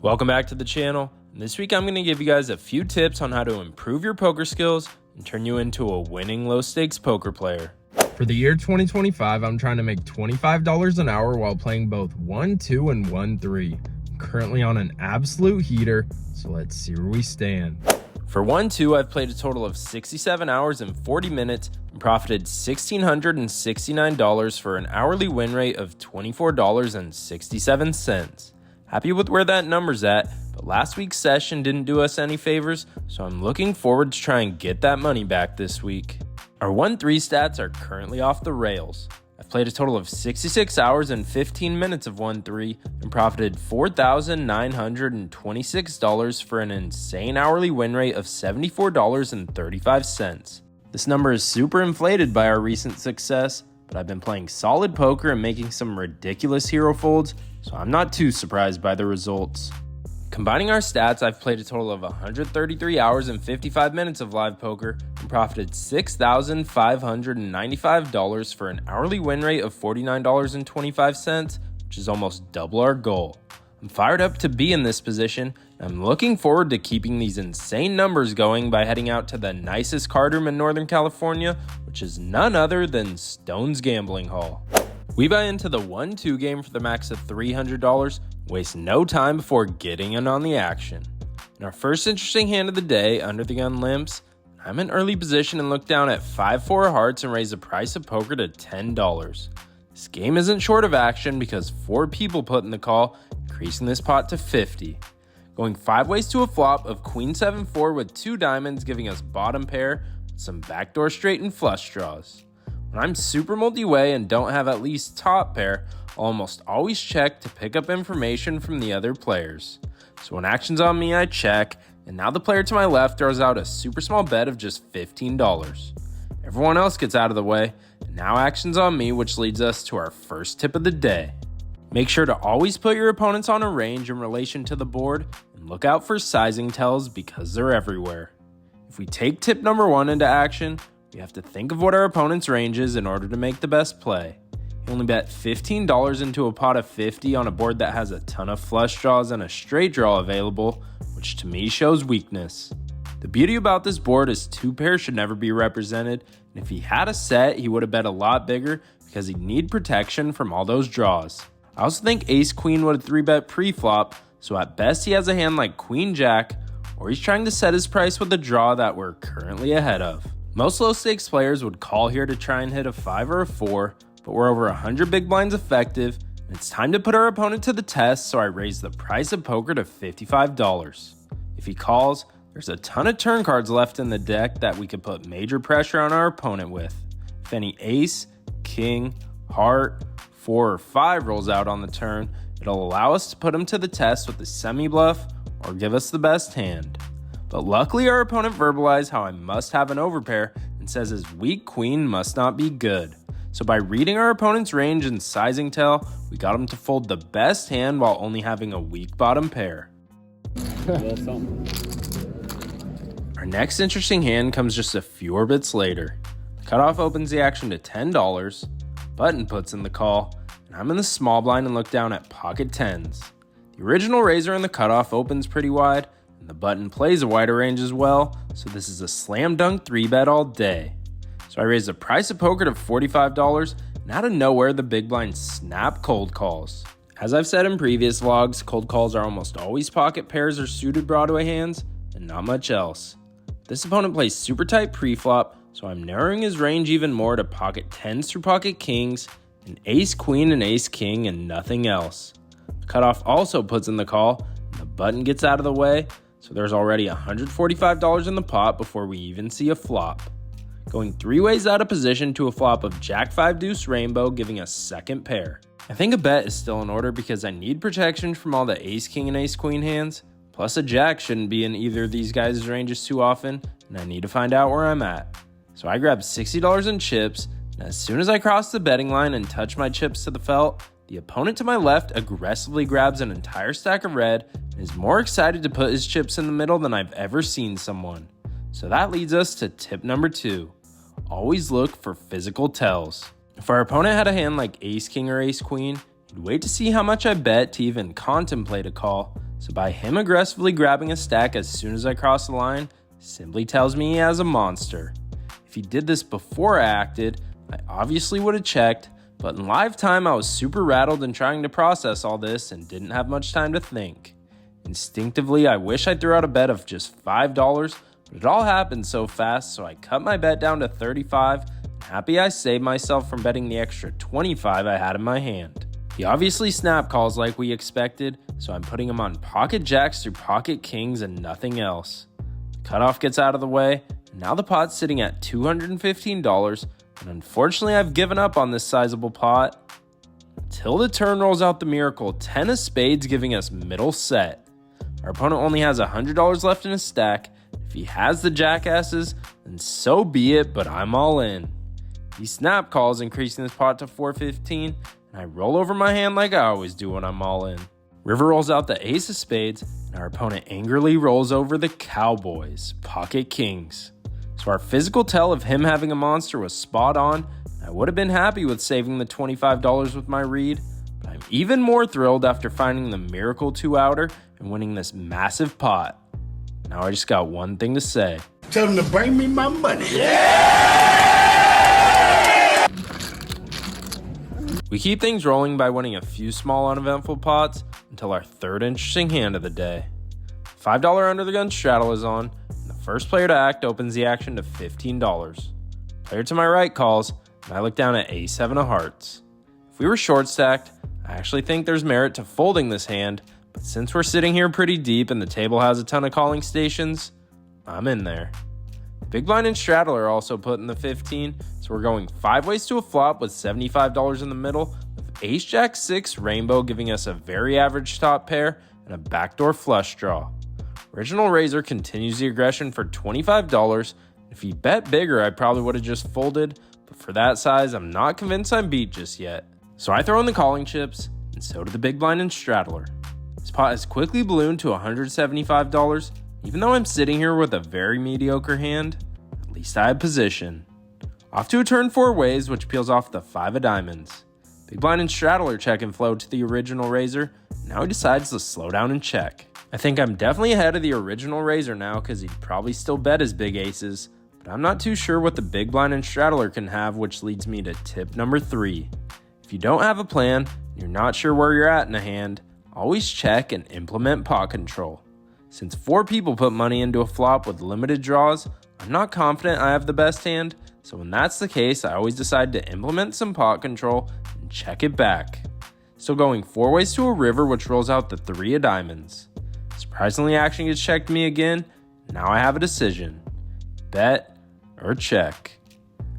Welcome back to the channel. This week I'm going to give you guys a few tips on how to improve your poker skills and turn you into a winning low stakes poker player. For the year 2025, I'm trying to make $25 an hour while playing both 1-2 and 1-3. I'm currently on an absolute heater, so let's see where we stand. For 1-2, I've played a total of 67 hours and 40 minutes and profited $1,669 for an hourly win rate of $24.67. Happy with where that number's at, but last week's session didn't do us any favors, so I'm looking forward to try and get that money back this week. Our 1-3 stats are currently off the rails. I've played a total of 66 hours and 15 minutes of 1-3 and profited $4,926 for an insane hourly win rate of $74.35. This number is super inflated by our recent success, but I've been playing solid poker and making some ridiculous hero folds, so I'm not too surprised by the results. Combining our stats, I've played a total of 133 hours and 55 minutes of live poker and profited $6,595 for an hourly win rate of $49.25, which is almost double our goal. I'm fired up to be in this position, and I'm looking forward to keeping these insane numbers going by heading out to the nicest card room in Northern California, which is none other than Stone's Gambling Hall. We buy into the 1-2 game for the max of $300, waste no time before getting in on the action. In our first interesting hand of the day, under the gun limps, I'm in early position and look down at 5-4 hearts and raise the price of poker to $10. This game isn't short of action because 4 people put in the call, increasing this pot to $50. Going 5 ways to a flop of Queen 7-4 with 2 diamonds, giving us bottom pair with some backdoor straight and flush draws. When I'm super multi-way and don't have at least top pair, I'll almost always check to pick up information from the other players. So when action's on me, I check, and now the player to my left throws out a super small bet of just $15. Everyone else gets out of the way, and now action's on me, which leads us to our first tip of the day. Make sure to always put your opponents on a range in relation to the board, and look out for sizing tells because they're everywhere. If we take tip number 1 into action, we have to think of what our opponent's range is in order to make the best play. You only bet $15 into a pot of 50 on a board that has a ton of flush draws and a straight draw available, which to me shows weakness. The beauty about this board is 2 pairs should never be represented, and if he had a set, he would have bet a lot bigger because he'd need protection from all those draws. I also think ace-queen would have 3-bet pre-flop, so at best he has a hand like queen-jack, or he's trying to set his price with a draw that we're currently ahead of. Most low-stakes players would call here to try and hit a 5 or a 4, but we're over 100 big blinds effective, and it's time to put our opponent to the test, so I raise the price of poker to $55. If he calls, there's a ton of turn cards left in the deck that we could put major pressure on our opponent with. If any ace, king, heart, 4 or 5 rolls out on the turn, it'll allow us to put him to the test with a semi-bluff or give us the best hand. But luckily our opponent verbalized how I must have an overpair and says his weak queen must not be good. So by reading our opponent's range and sizing tell, we got him to fold the best hand while only having a weak bottom pair. Our next interesting hand comes just a few orbits later. The cutoff opens the action to $10, button puts in the call, and I'm in the small blind and look down at pocket 10s. The original raiser in the cutoff opens pretty wide, and the button plays a wider range as well, so this is a slam dunk 3-bet all day. So I raise the price of poker to $45, and out of nowhere the big blind snap cold calls. As I've said in previous vlogs, cold calls are almost always pocket pairs or suited Broadway hands, and not much else. This opponent plays super tight pre-flop, so I'm narrowing his range even more to pocket 10s through pocket kings, and ace queen and ace king and nothing else. The cutoff also puts in the call, and the button gets out of the way, so there's already $145 in the pot before we even see a flop. Going 3 ways out of position to a flop of Jack 5 deuce rainbow, giving us second pair. I think a bet is still in order because I need protection from all the ace king and ace queen hands, plus a jack shouldn't be in either of these guys' ranges too often, and I need to find out where I'm at. So I grab $60 in chips, and as soon as I cross the betting line and touch my chips to the felt, the opponent to my left aggressively grabs an entire stack of red and is more excited to put his chips in the middle than I've ever seen someone. So that leads us to tip number 2. Always look for physical tells. If our opponent had a hand like ace king or ace queen, He'd wait to see how much I bet to even contemplate a call, so by him aggressively grabbing a stack as soon as I cross the line, simply tells me he has a monster. If he did this before I acted, I obviously would have checked, but in live time I was super rattled and trying to process all this and didn't have much time to think. Instinctively, I wish I threw out a bet of just $5, but it all happened so fast, so I cut my bet down to $35, and happy I saved myself from betting the extra $25 I had in my hand. He obviously snap calls like we expected, so I'm putting him on pocket jacks through pocket kings and nothing else. The cutoff gets out of the way, and now the pot's sitting at $215, and unfortunately I've given up on this sizable pot until the turn rolls out the miracle 10 of spades, giving us middle set. Our opponent only has $100 left in his stack. If he has the jackasses, then so be it, but I'm all in. He snap calls, increasing this pot to $415, and I roll over my hand like I always do when I'm all in. River rolls out the ace of spades, and our opponent angrily rolls over the cowboys, pocket kings. So our physical tell of him having a monster was spot on. I would have been happy with saving the $25 with my read, but I'm even more thrilled after finding the miracle 2-outer and winning this massive pot. Now I just got one thing to say. Tell them to bring me my money. We keep things rolling by winning a few small uneventful pots until our third interesting hand of the day. $5 under the gun straddle is on, and the first player to act opens the action to $15. Player to my right calls, and I look down at A7 of hearts. If we were short stacked, I actually think there's merit to folding this hand, but since we're sitting here pretty deep and the table has a ton of calling stations, I'm in there. Big blind and straddle are also put in the 15, so we're going 5 ways to a flop with $75 in the middle, with ace jack 6 rainbow giving us a very average top pair and a backdoor flush draw. Original raiser continues the aggression for $25. If he bet bigger, I probably would have just folded, but for that size, I'm not convinced I'm beat just yet. So I throw in the calling chips, and so do the big blind and straddler. This pot has quickly ballooned to $175. Even though I'm sitting here with a very mediocre hand, at least I have position. Off to a turn 4 ways, which peels off the 5 of diamonds. Big blind and straddler check and flow to the original raiser. Now he decides to slow down and check. I think I'm definitely ahead of the original raiser now because he'd probably still bet his big aces, but I'm not too sure what the big blind and straddler can have, which leads me to tip number 3. If you don't have a plan, and you're not sure where you're at in a hand, always check and implement pot control. Since 4 people put money into a flop with limited draws, I'm not confident I have the best hand, so when that's the case, I always decide to implement some pot control and check it back. Still going 4 ways to a river, which rolls out the 3 of diamonds. Surprisingly, action gets checked to me again. Now I have a decision. Bet or check.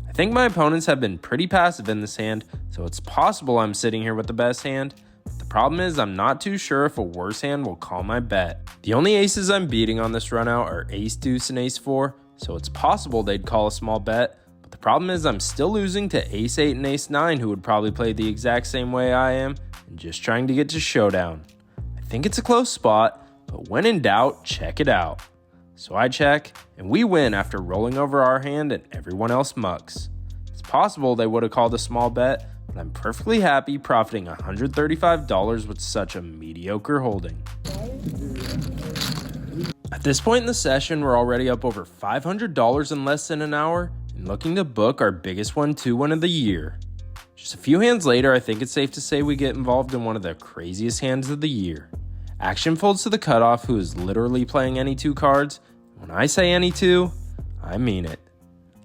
I think my opponents have been pretty passive in this hand, so it's possible I'm sitting here with the best hand. The problem is I'm not too sure if a worse hand will call my bet. The only aces I'm beating on this run out are ace deuce and ace 4, so it's possible they'd call a small bet, but the problem is I'm still losing to ace 8 and ace 9, who would probably play the exact same way I am and just trying to get to showdown. I think it's a close spot, but when in doubt, check it out. So I check, and we win after rolling over our hand and everyone else mucks. It's possible they would have called a small bet, but I'm perfectly happy profiting $135 with such a mediocre holding. At this point in the session, we're already up over $500 in less than an hour and looking to book our biggest 1-2 win of the year. Just a few hands later, I think it's safe to say we get involved in one of the craziest hands of the year. Action folds to the cutoff, who is literally playing any 2 cards. When I say any 2, I mean it.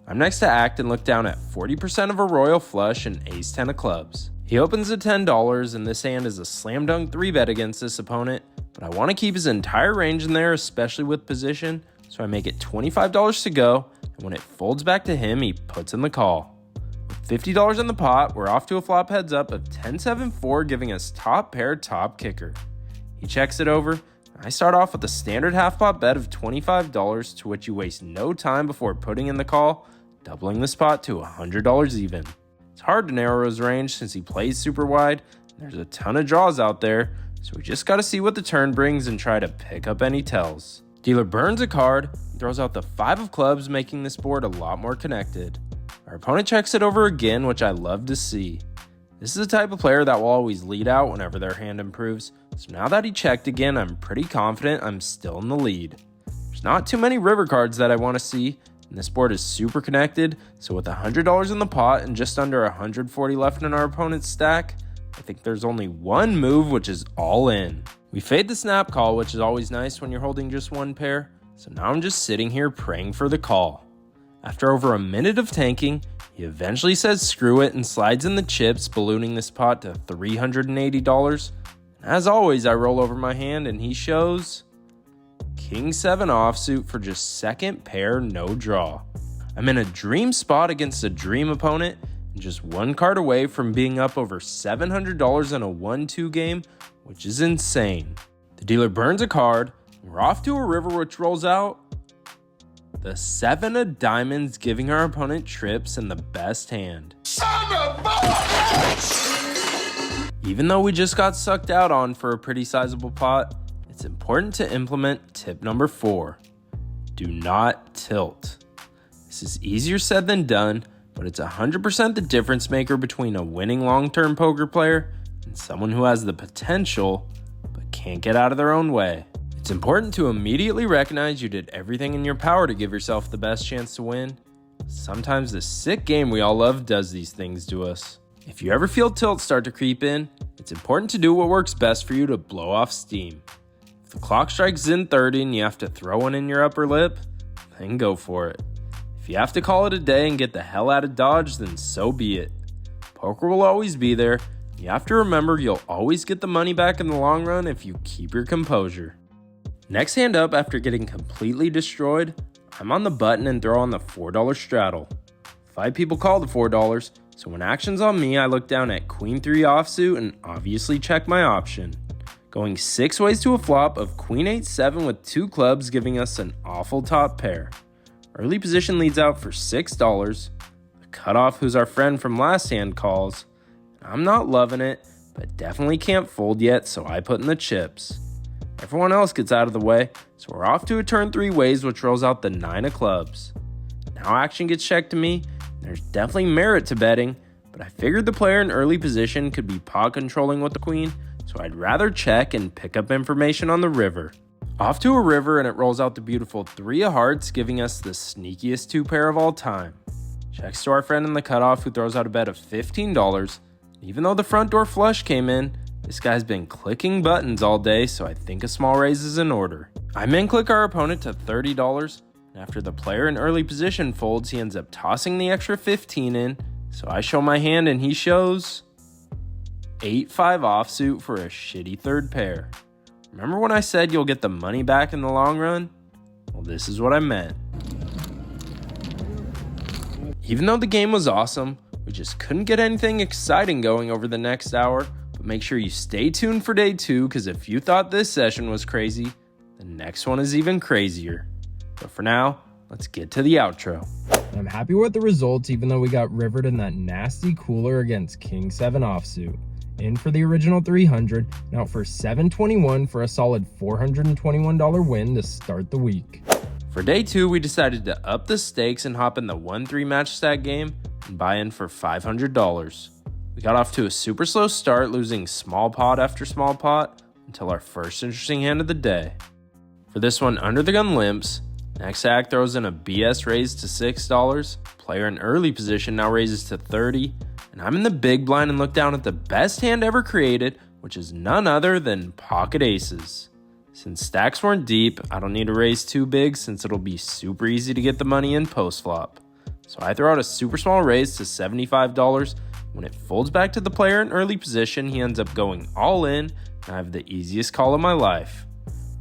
I'm next to act and look down at 40% of a royal flush and ace 10 of clubs. He opens at $10, and this hand is a slam dunk 3-bet against this opponent, but I want to keep his entire range in there, especially with position, so I make it $25 to go, and when it folds back to him, he puts in the call. With $50 in the pot, we're off to a flop heads up of 10-7-4, giving us top pair, top kicker. He checks it over. I start off with a standard half pot bet of $25, to which you waste no time before putting in the call, doubling the spot to $100 even. It's hard to narrow his range since he plays super wide, and there's a ton of draws out there, so we just gotta see what the turn brings and try to pick up any tells. Dealer burns a card and throws out the 5 of clubs, making this board a lot more connected. Our opponent checks it over again, which I love to see. This is the type of player that will always lead out whenever their hand improves, so now that he checked again, I'm pretty confident I'm still in the lead. There's not too many river cards that I want to see, and this board is super connected, so with $100 in the pot and just under 140 left in our opponent's stack, I think there's only one move, which is all in. We fade the snap call, which is always nice when you're holding just one pair, so now I'm just sitting here praying for the call. After over a minute of tanking, he eventually says screw it and slides in the chips, ballooning this pot to $380. And as always, I roll over my hand and he shows King 7 offsuit for just second pair, no draw. I'm in a dream spot against a dream opponent and just one card away from being up over $700 in a 1-2 game, which is insane. The dealer burns a card, and we're off to a river which rolls out the 7 of diamonds, giving our opponent trips and the best hand. Son of a bitch! Even though we just got sucked out on for a pretty sizable pot, it's important to implement tip number 4. Do not tilt. This is easier said than done, but it's 100% the difference maker between a winning long-term poker player and someone who has the potential but can't get out of their own way. It's important to immediately recognize you did everything in your power to give yourself the best chance to win. Sometimes the sick game we all love does these things to us. If you ever feel tilt start to creep in, it's important to do what works best for you to blow off steam. If the clock strikes in 30 and you have to throw one in your upper lip, then go for it. If you have to call it a day and get the hell out of Dodge, then so be it. Poker will always be there. You have to remember you'll always get the money back in the long run if you keep your composure. Next hand up, after getting completely destroyed, I'm on the button and throw on the $4 straddle. 5 people call the $4, so when action's on me, I look down at Queen 3 offsuit and obviously check my option. Going 6 ways to a flop of Queen 8-7 with 2 clubs, giving us an awful top pair. Early position leads out for $6. The cutoff, who's our friend from last hand, calls. I'm not loving it, but definitely can't fold yet, so I put in the chips. Everyone else gets out of the way, so we're off to a turn 3 ways, which rolls out the 9 of clubs. Now action gets checked to me. There's definitely merit to betting, but I figured the player in early position could be pot controlling with the queen, so I'd rather check and pick up information on the river. Off to a river, and it rolls out the beautiful 3 of hearts, giving us the sneakiest 2 pair of all time. Checks to our friend in the cutoff, who throws out a bet of $15. Even though the front door flush came in, this guy's been clicking buttons all day, so I think a small raise is in order. I min click our opponent to $30, and after the player in early position folds, he ends up tossing the extra 15 in, so I show my hand and he shows 8-5 offsuit for a shitty third pair. Remember when I said you'll get the money back in the long run? Well, this is what I meant. Even though the game was awesome, we just couldn't get anything exciting going over the next hour. But make sure you stay tuned for day 2, because if you thought this session was crazy, the next one is even crazier. But for now, let's get to the outro. I'm happy with the results, even though we got rivered in that nasty cooler against King 7 offsuit. In for the original 300, and out for 721 for a solid $421 win to start the week. For day 2, we decided to up the stakes and hop in the 1-3 match stack game and buy in for $500. We got off to a super slow start, losing small pot after small pot until our first interesting hand of the day. For this one, under the gun limps. Next act throws in a BS raise to $6. Player in early position now raises to $30. And I'm in the big blind and look down at the best hand ever created, which is none other than pocket aces. Since stacks weren't deep, I don't need to raise too big since it'll be super easy to get the money in post flop. So I throw out a super small raise to $75. When it folds back to the player in early position, he ends up going all in, and I have the easiest call of my life.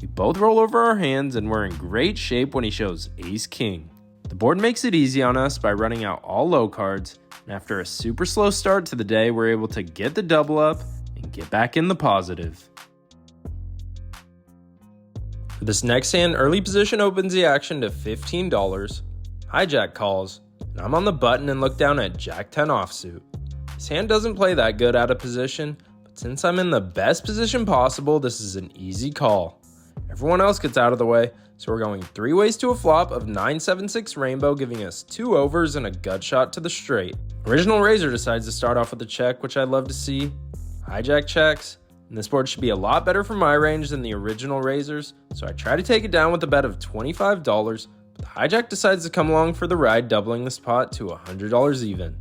We both roll over our hands, and we're in great shape when he shows ace-king. The board makes it easy on us by running out all low cards, and after a super slow start to the day, we're able to get the double up and get back in the positive. For this next hand, early position opens the action to $15. Hijack calls, and I'm on the button and look down at Jack 10 offsuit. This hand doesn't play that good out of position, but since I'm in the best position possible, this is an easy call. Everyone else gets out of the way, so we're going 3 ways to a flop of 9-7-6 rainbow, giving us 2 overs and a gut shot to the straight. Original raiser decides to start off with a check, which I'd love to see. Hijack checks, and this board should be a lot better for my range than the original raisers, so I try to take it down with a bet of $25, but the hijack decides to come along for the ride, doubling this pot to $100 even.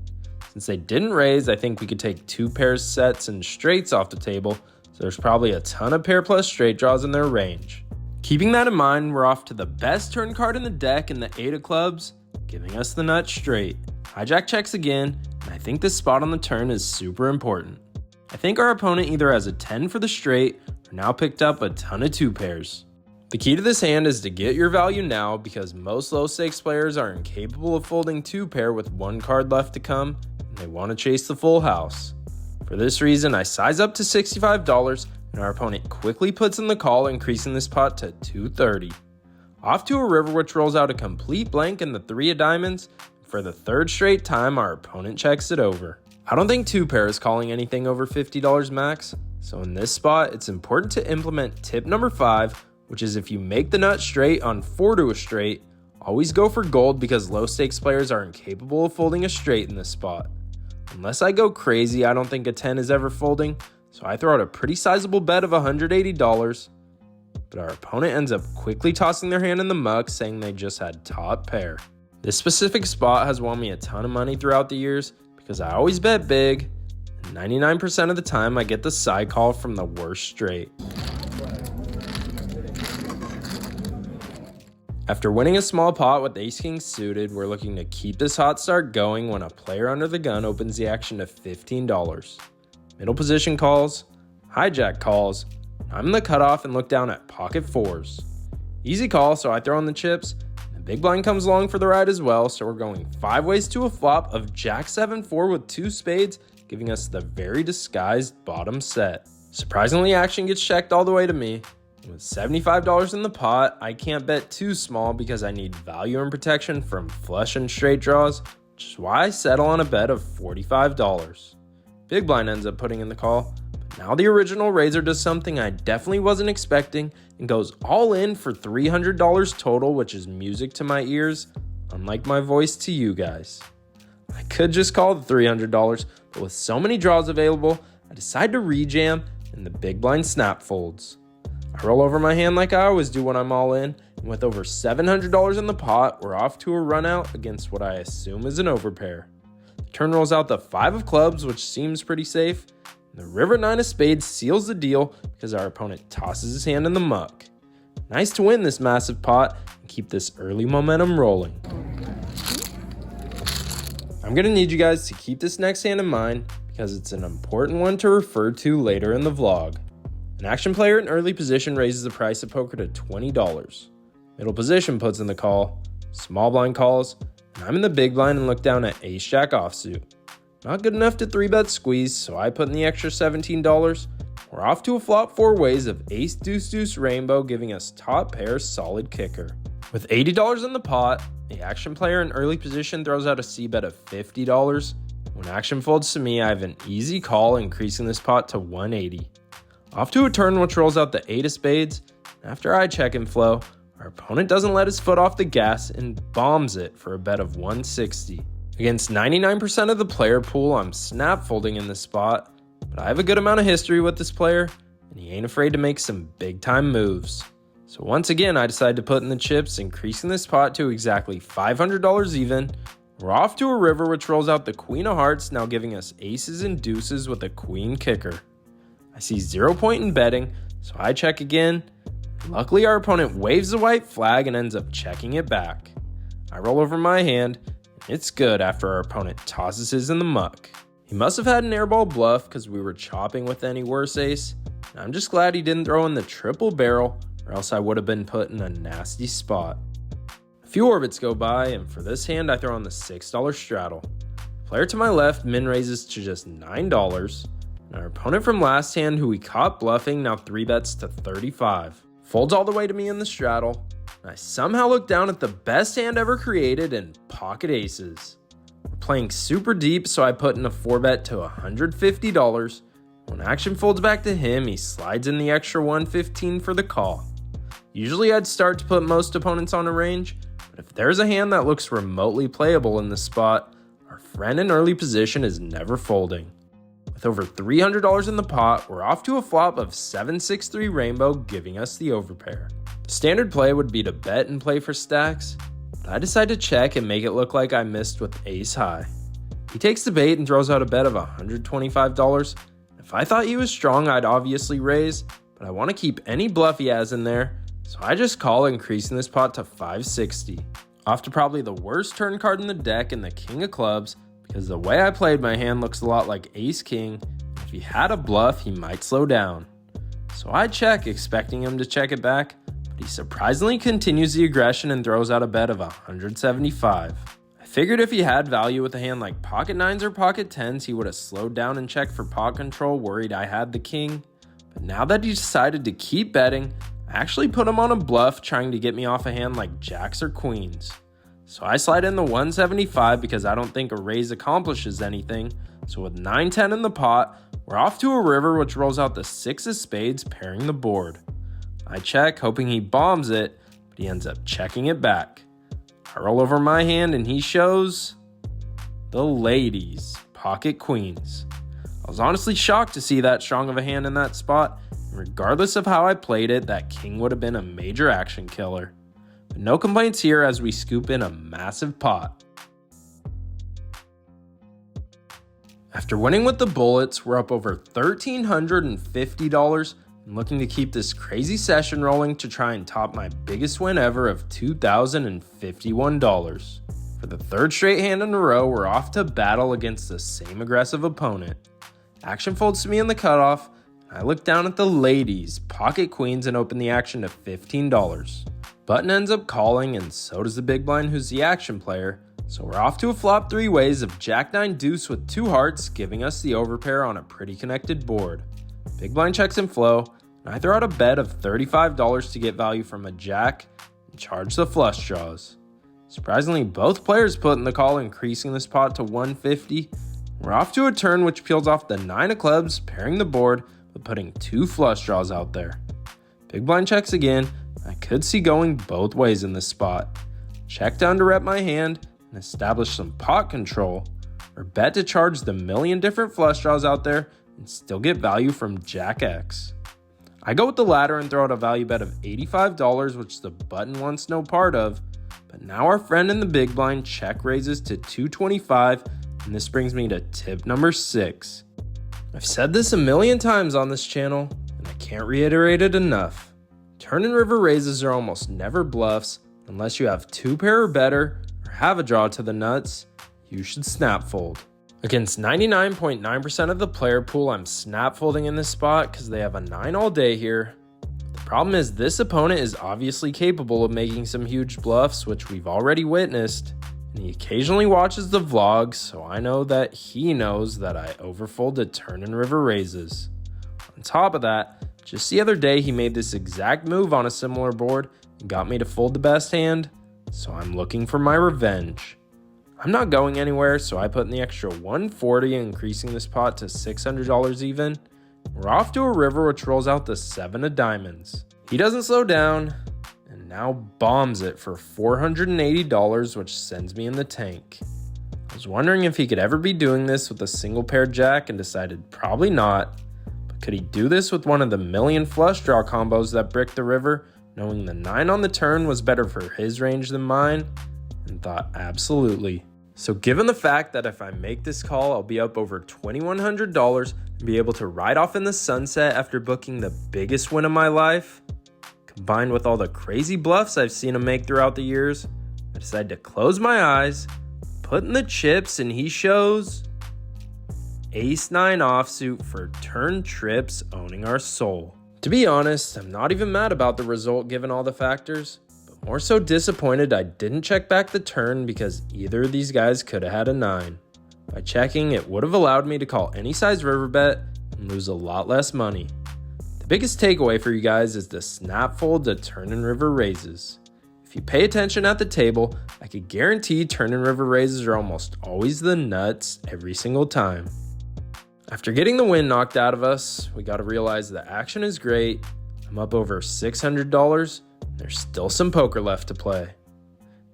Since they didn't raise, I think we could take 2 pairs sets and straights off the table, so there's probably a ton of pair plus straight draws in their range. Keeping that in mind, we're off to the best turn card in the deck in the 8 of clubs, giving us the nut straight. Hijack checks again, and I think this spot on the turn is super important. I think our opponent either has a 10 for the straight or now picked up a ton of 2 pairs. The key to this hand is to get your value now, because most low stakes players are incapable of folding 2 pair with 1 card left to come, and they want to chase the full house. For this reason, I size up to $65, and our opponent quickly puts in the call, increasing this pot to $230. Off to a river, which rolls out a complete blank in the 3 of diamonds. For the 3rd straight time, our opponent checks it over. I don't think 2 pair is calling anything over $50 max, so in this spot, it's important to implement tip number 5, which is if you make the nut straight on 4 to a straight, always go for gold, because low stakes players are incapable of folding a straight in this spot. Unless I go crazy, I don't think a 10 is ever folding, so I throw out a pretty sizable bet of $180, but our opponent ends up quickly tossing their hand in the muck, saying they just had top pair. This specific spot has won me a ton of money throughout the years, because I always bet big, and 99% of the time I get the side call from the worst straight. After winning a small pot with ace-king suited, we're looking to keep this hot start going when a player under the gun opens the action to $15. Middle position calls, hijack calls, I'm in the cutoff and look down at pocket 4s. Easy call, so I throw in the chips, and the big blind comes along for the ride as well, so we're going 5 ways to a flop of jack 7-4 with 2 spades, giving us the very disguised bottom set. Surprisingly, action gets checked all the way to me. With $75 in the pot, I can't bet too small because I need value and protection from flush and straight draws, which is why I settle on a bet of $45. Big blind ends up putting in the call, but now the original raiser does something I definitely wasn't expecting and goes all in for $300 total, which is music to my ears, unlike my voice to you guys. I could just call the $300, but with so many draws available, I decide to rejam and the big blind snap folds. I roll over my hand like I always do when I'm all in, and with over $700 in the pot, we're off to a run out against what I assume is an overpair. The turn rolls out the 5 of clubs, which seems pretty safe, and the river 9 of spades seals the deal because our opponent tosses his hand in the muck. Nice to win this massive pot and keep this early momentum rolling. I'm going to need you guys to keep this next hand in mind because it's an important one to refer to later in the vlog. An action player in early position raises the price of poker to $20. Middle position puts in the call, small blind calls, and I'm in the big blind and look down at ace-jack offsuit. Not good enough to 3-bet squeeze, so I put in the extra $17. We're off to a flop 4 ways of ace-deuce-deuce rainbow, giving us top pair solid kicker. With $80 in the pot, the action player in early position throws out a c-bet of $50. When action folds to me, I have an easy call, increasing this pot to $180. Off to a turn which rolls out the 8 of spades, and after I check and flow, our opponent doesn't let his foot off the gas and bombs it for a bet of $160. Against 99% of the player pool, I'm snap folding in this spot, but I have a good amount of history with this player, and he ain't afraid to make some big time moves. So once again, I decide to put in the chips, increasing this pot to exactly $500 even. We're off to a river which rolls out the queen of hearts, now giving us aces and deuces with a queen kicker. I see 0 point in betting, so I check again. Luckily, our opponent waves the white flag and ends up checking it back. I roll over my hand, and it's good after our opponent tosses his in the muck. He must have had an airball bluff because we were chopping with any worse ace, and I'm just glad he didn't throw in the triple barrel, or else I would have been put in a nasty spot. A few orbits go by, and for this hand, I throw on the $6 straddle. The player to my left min raises to just $9. Our opponent from last hand, who we caught bluffing, now 3-bets to $35. Folds all the way to me in the straddle, and I somehow look down at the best hand ever created in pocket aces. We're playing super deep, so I put in a 4-bet to $150. When action folds back to him, he slides in the extra $115 for the call. Usually I'd start to put most opponents on a range, but if there's a hand that looks remotely playable in this spot, our friend in early position is never folding. With over $300 in the pot, we're off to a flop of 7-6-3 rainbow, giving us the overpair. The standard play would be to bet and play for stacks, but I decide to check and make it look like I missed with ace high. He takes the bait and throws out a bet of $125. If I thought he was strong, I'd obviously raise, but I want to keep any bluff he has in there, so I just call, increasing this pot to 560. Off to probably the worst turn card in the deck in the king of clubs, because the way I played my hand looks a lot like ace king. If he had a bluff, he might slow down. So I check, expecting him to check it back, but he surprisingly continues the aggression and throws out a bet of $175. I figured if he had value with a hand like pocket nines or pocket tens, he would have slowed down and checked for pot control, worried I had the king. But now that he decided to keep betting, I actually put him on a bluff, trying to get me off a hand like jacks or queens. So I slide in the 175 because I don't think a raise accomplishes anything. So with 9-10 in the pot, we're off to a river, which rolls out the 6 of spades, pairing the board. I check, hoping he bombs it, but he ends up checking it back. I roll over my hand and he shows the ladies, pocket queens. I was honestly shocked to see that strong of a hand in that spot. Regardless of how I played it, that king would have been a major action killer. But no complaints here as we scoop in a massive pot. After winning with the bullets, we're up over $1,350 and looking to keep this crazy session rolling to try and top my biggest win ever of $2,051. For the third straight hand in a row, we're off to battle against the same aggressive opponent. Action folds to me in the cutoff. I look down at the ladies, pocket queens, and open the action to $15. Button ends up calling, and so does the big blind, who's the action player. So we're off to a flop 3 ways of jack 9 deuce with 2 hearts, giving us the overpair on a pretty connected board. Big blind checks in flow, and I throw out a bet of $35 to get value from a jack and charge the flush draws. Surprisingly, both players put in the call, increasing this pot to $150. We're off to a turn which peels off the 9 of clubs, pairing the board, but putting 2 flush draws out there. Big blind checks again. I could see going both ways in this spot. Check down to rep my hand and establish some pot control, or bet to charge the million different flush draws out there and still get value from Jack X. I go with the latter and throw out a value bet of $85, which the button wants no part of, but now our friend in the big blind check raises to $225, and this brings me to tip number 6. I've said this a million times on this channel, and I can't reiterate it enough. Turn and river raises are almost never bluffs unless you have 2 pair or better or have a draw to the nuts. You should snap fold. Against 99.9% of the player pool, I'm snap folding in this spot because they have a 9 all day here. The problem is this opponent is obviously capable of making some huge bluffs, which we've already witnessed. And he occasionally watches the vlogs, so I know that he knows that I overfold to turn and river raises. On top of that, just the other day he made this exact move on a similar board and got me to fold the best hand, so I'm looking for my revenge. I'm not going anywhere, so I put in the extra $140, increasing this pot to $600 even. We're off to a river which rolls out the 7 of diamonds. He doesn't slow down, and now bombs it for $480, which sends me in the tank. I was wondering if he could ever be doing this with a single pair jack and decided probably not, but could he do this with one of the million flush draw combos that bricked the river, knowing the 9 on the turn was better for his range than mine, and thought absolutely. So given the fact that if I make this call, I'll be up over $2,100 and be able to ride off in the sunset after booking the biggest win of my life, combined with all the crazy bluffs I've seen him make throughout the years, I decide to close my eyes, put in the chips, and he shows ace-9 offsuit for turn trips, owning our soul. To be honest, I'm not even mad about the result given all the factors, but more so disappointed I didn't check back the turn because either of these guys could have had a 9. By checking, it would have allowed me to call any size river bet and lose a lot less money. The biggest takeaway for you guys is the snap fold to turn and river raises. If you pay attention at the table, I could guarantee turn and river raises are almost always the nuts every single time. After getting the wind knocked out of us, we got to realize the action is great. I'm up over $600. There's still some poker left to play.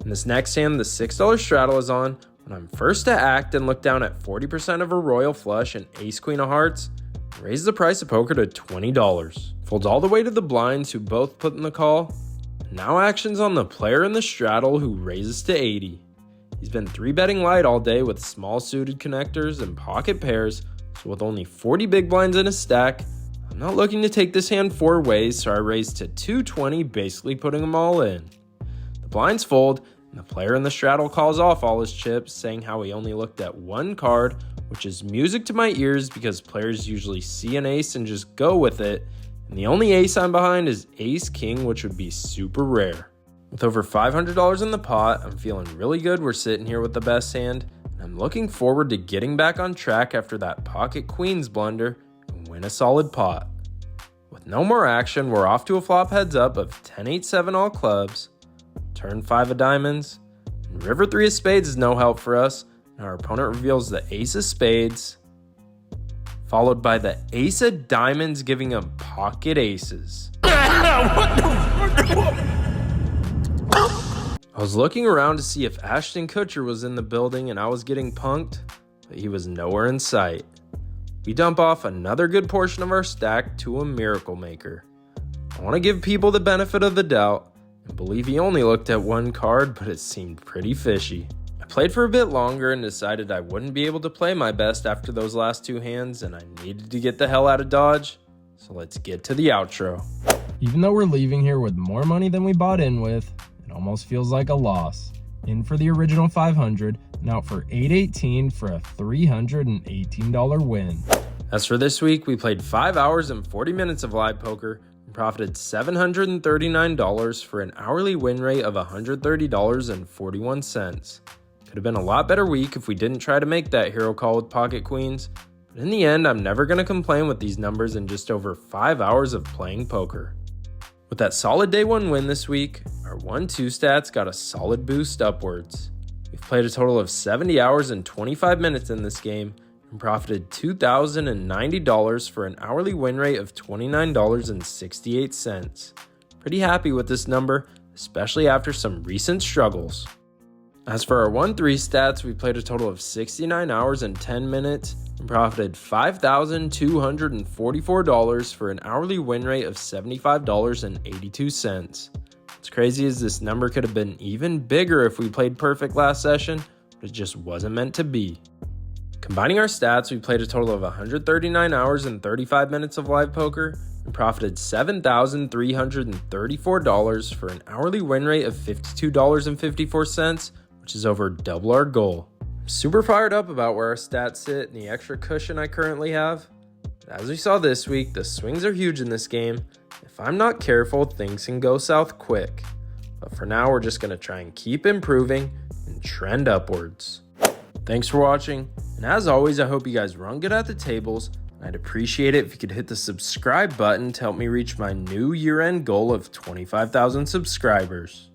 In this next hand, the $6 straddle is on when I'm first to act and look down at 40% of a royal flush and ace-queen of hearts, and raise the price of poker to $20. Folds all the way to the blinds who both put in the call. And now action's on the player in the straddle who raises to 80. He's been 3-betting light all day with small suited connectors and pocket pairs, so with only 40 big blinds in a stack, I'm not looking to take this hand 4 ways, so I raise to 220, basically putting them all in. The blinds fold, and the player in the straddle calls off all his chips, saying how he only looked at one card, which is music to my ears because players usually see an ace and just go with it, and the only ace I'm behind is ace-king, which would be super rare. With over $500 in the pot, I'm feeling really good we're sitting here with the best hand, and I'm looking forward to getting back on track after that pocket queens blunder and win a solid pot. With no more action, we're off to a flop heads up of 10-8-7 all clubs, turn 5 of diamonds, and river 3 of spades is no help for us, and our opponent reveals the ace of spades, followed by the ace of diamonds giving him pocket aces. I was looking around to see if Ashton Kutcher was in the building and I was getting punked, but he was nowhere in sight. We dump off another good portion of our stack to a miracle maker. I want to give people the benefit of the doubt and believe he only looked at one card, but it seemed pretty fishy. I played for a bit longer and decided I wouldn't be able to play my best after those last 2 hands and I needed to get the hell out of Dodge, so let's get to the outro. Even though we're leaving here with more money than we bought in with, it almost feels like a loss. In for the original 500 and out for 818 for a $318 win. As for this week, we played 5 hours and 40 minutes of live poker and profited $739 for an hourly win rate of $130.41. Could have been a lot better week if we didn't try to make that hero call with pocket queens, but in the end, I'm never going to complain with these numbers in just over 5 hours of playing poker. With that solid day 1 win this week, our 1-2 stats got a solid boost upwards. We've played a total of 70 hours and 25 minutes in this game and profited $2,090 for an hourly win rate of $29.68. Pretty happy with this number, especially after some recent struggles. As for our 1-3 stats, we played a total of 69 hours and 10 minutes and profited $5,244 for an hourly win rate of $75.82. What's crazy is this number could have been even bigger if we played perfect last session, but it just wasn't meant to be. Combining our stats, we played a total of 139 hours and 35 minutes of live poker and profited $7,334 for an hourly win rate of $52.54, which is over double our goal. I'm super fired up about where our stats sit and the extra cushion I currently have. As we saw this week, the swings are huge in this game. If I'm not careful, things can go south quick. But for now, we're just going to try and keep improving and trend upwards. Thanks for watching, and as always, I hope you guys run good at the tables, and I'd appreciate it if you could hit the subscribe button to help me reach my new year-end goal of 25,000 subscribers.